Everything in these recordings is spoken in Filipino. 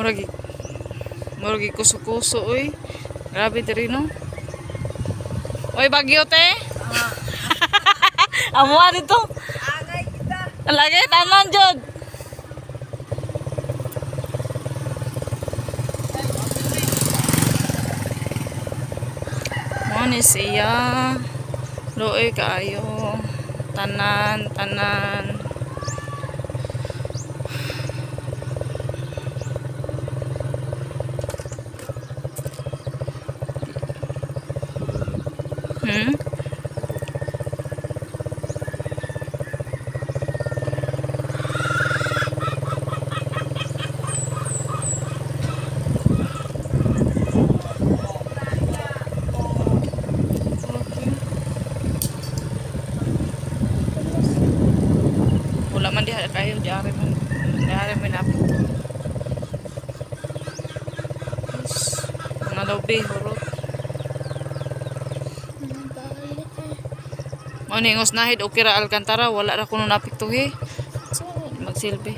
Muragi muragi kuso-kuso oy. Grabe diri no. Oy bagyo te. Amo dito. Agay kita. Lagi tanan jud. Mo ni siya. Luoy kaayo. Tanan. Hmm? Wala man diha kayo, diari man napit. Mga lobe, hurot. Ano ingos nahid o kira Alcantara, wala ra kuno napiktuhi. Magsilbi.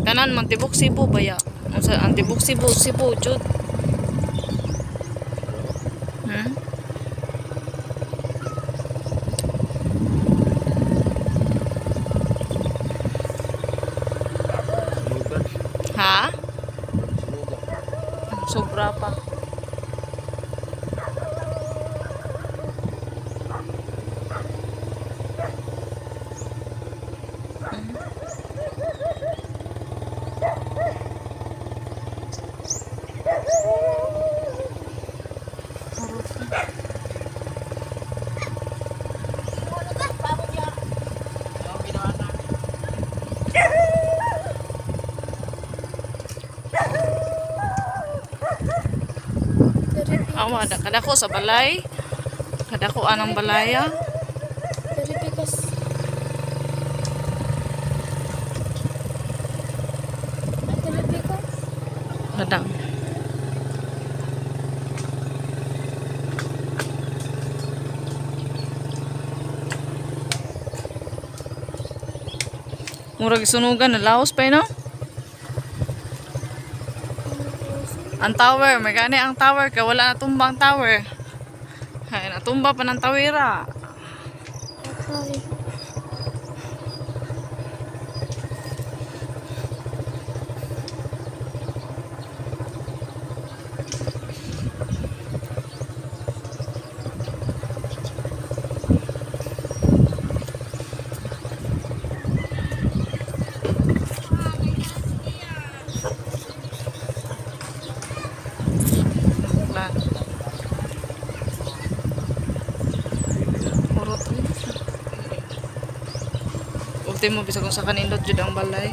Tanan man tibok Cebu baya. Unsa ang tibok Cebu jud. Hmm? Ha? Sobra pa. Awa, kadako sa balay. Kadako anang balaya. Dari pikas. Dari pikas. Kadang. Murag sunugan na laos pa no? Ang tower, may gani ang tower kaya wala na tumbang tower. Ay, natumba pa ng tawira. Okay. Ultimo bisa kung sa kanindot jud ang balay.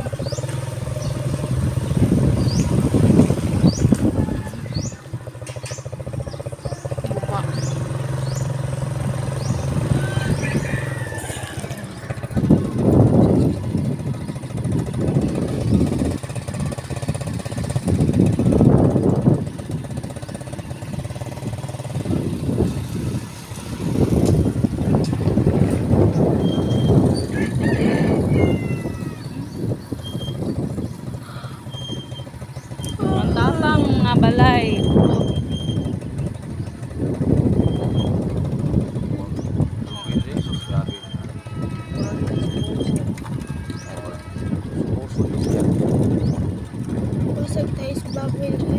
Lupa. Tatang nga balay. Busog tayo sa baboy.